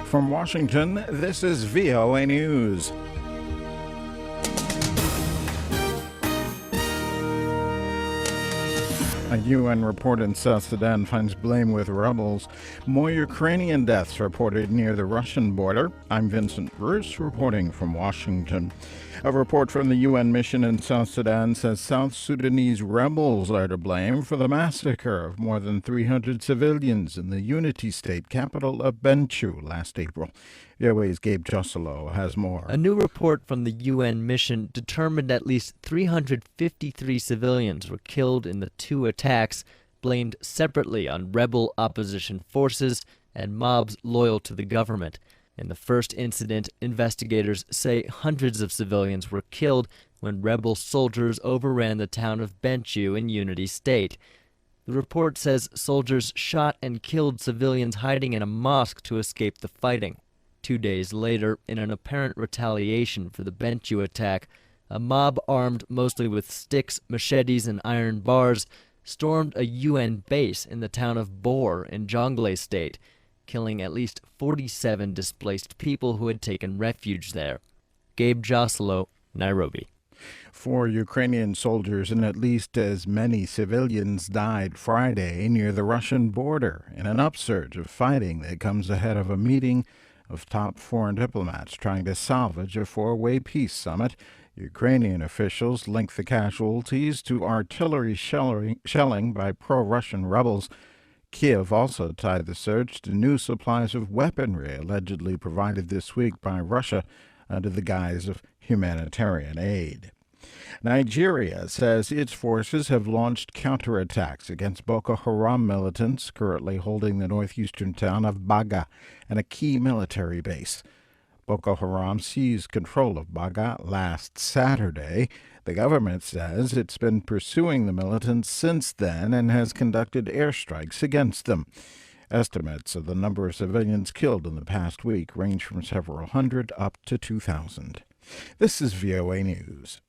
From Washington, this is VOA News. A UN report in South Sudan finds blame with rebels. More Ukrainian deaths reported near the Russian border. I'm Vincent Bruce reporting from Washington. A report from the UN mission in South Sudan says South Sudanese rebels are to blame for the massacre of more than 300 civilians in the Unity State capital of Bentiu last April. VOA's Gabe Joselo has more. A new report from the UN mission determined at least 353 civilians were killed in the two attacks, blamed separately on rebel opposition forces and mobs loyal to the government. In the first incident, investigators say hundreds of civilians were killed when rebel soldiers overran the town of Bentiu in Unity State. The report says soldiers shot and killed civilians hiding in a mosque to escape the fighting. 2 days later, in an apparent retaliation for the Bentiu attack, a mob armed mostly with sticks, machetes, and iron bars stormed a UN base in the town of Bor in Jonglei State, killing at least 47 displaced people who had taken refuge there. Gabe Joselo, Nairobi. 4 Ukrainian soldiers and at least as many civilians died Friday near the Russian border in an upsurge of fighting that comes ahead of a meeting of top foreign diplomats trying to salvage a 4-way peace summit. Ukrainian officials link the casualties to artillery shelling by pro-Russian rebels. Kiev also tied the surge to new supplies of weaponry allegedly provided this week by Russia under the guise of humanitarian aid. Nigeria says its forces have launched counterattacks against Boko Haram militants currently holding the northeastern town of Baga and a key military base. Boko Haram seized control of Baga last Saturday. The government says it's been pursuing the militants since then and has conducted airstrikes against them. Estimates of the number of civilians killed in the past week range from several hundred up to 2,000. This is VOA News.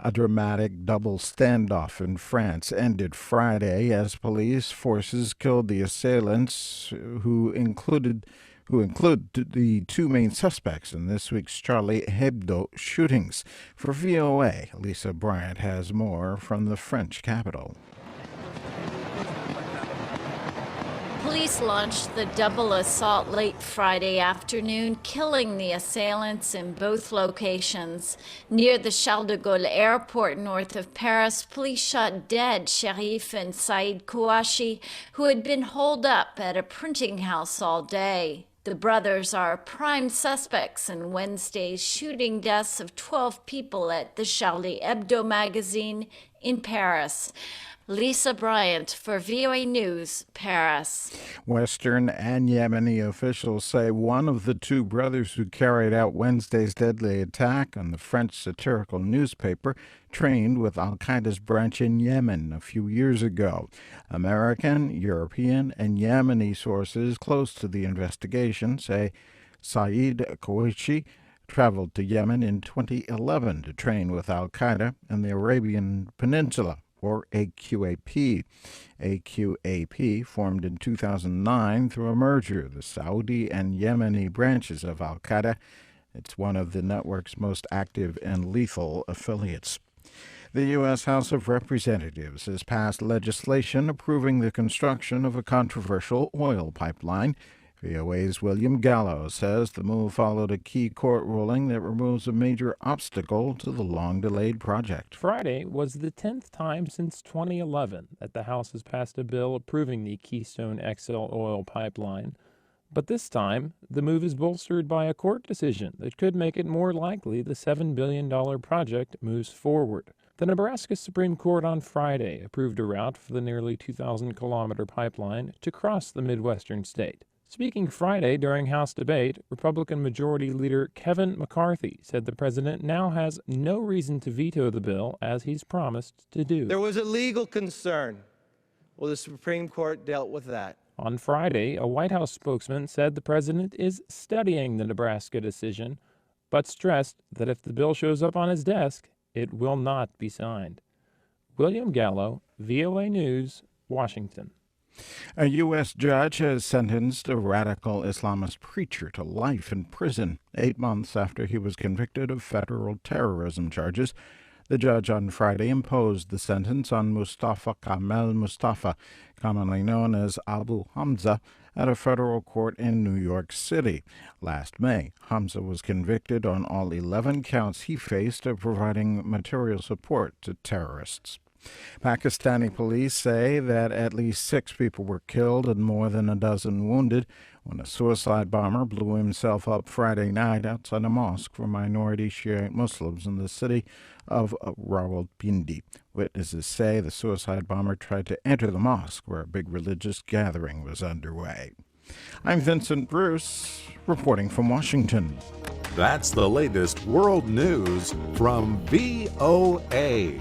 A dramatic double standoff in France ended Friday as police forces killed the assailants who include the 2 main suspects in this week's Charlie Hebdo shootings. For VOA, Lisa Bryant has more from the French capital. Police launched the double assault late Friday afternoon, killing the assailants in both locations. Near the Charles de Gaulle airport north of Paris, police shot dead Sherif and Said Kouachi, who had been holed up at a printing house all day. The brothers are prime suspects in Wednesday's shooting deaths of 12 people at the Charlie Hebdo magazine in Paris. Lisa Bryant for VOA News, Paris. Western and Yemeni officials say one of the 2 brothers who carried out Wednesday's deadly attack on the French satirical newspaper trained with al-Qaeda's branch in Yemen a few years ago. American, European, and Yemeni sources close to the investigation say Said Kouachi traveled to Yemen in 2011 to train with al-Qaeda in the Arabian Peninsula, or AQAP. AQAP formed in 2009 through a merger of the Saudi and Yemeni branches of al-Qaeda. It's one of the network's most active and lethal affiliates. The U.S. House of Representatives has passed legislation approving the construction of a controversial oil pipeline. VOA's William Gallo says the move followed a key court ruling that removes a major obstacle to the long-delayed project. Friday was the 10th time since 2011 that the House has passed a bill approving the Keystone XL oil pipeline. But this time, the move is bolstered by a court decision that could make it more likely the $7 billion project moves forward. The Nebraska Supreme Court on Friday approved a route for the nearly 2,000-kilometer pipeline to cross the Midwestern state. Speaking Friday during House debate, Republican Majority Leader Kevin McCarthy said the president now has no reason to veto the bill, as he's promised to do. There was a legal concern. Well, the Supreme Court dealt with that. On Friday, a White House spokesman said the president is studying the Nebraska decision, but stressed that if the bill shows up on his desk, it will not be signed. William Gallo, VOA News, Washington. A U.S. judge has sentenced a radical Islamist preacher to life in prison 8 months after he was convicted of federal terrorism charges. The judge on Friday imposed the sentence on Mustafa Kamel Mustafa, commonly known as Abu Hamza, at a federal court in New York City. Last May, Hamza was convicted on all 11 counts he faced of providing material support to terrorists. Pakistani police say that at least 6 people were killed and more than a dozen wounded when a suicide bomber blew himself up Friday night outside a mosque for minority Shiite Muslims in the city of Rawalpindi. Witnesses say the suicide bomber tried to enter the mosque where a big religious gathering was underway. I'm Vincent Bruce, reporting from Washington. That's the latest world news from VOA.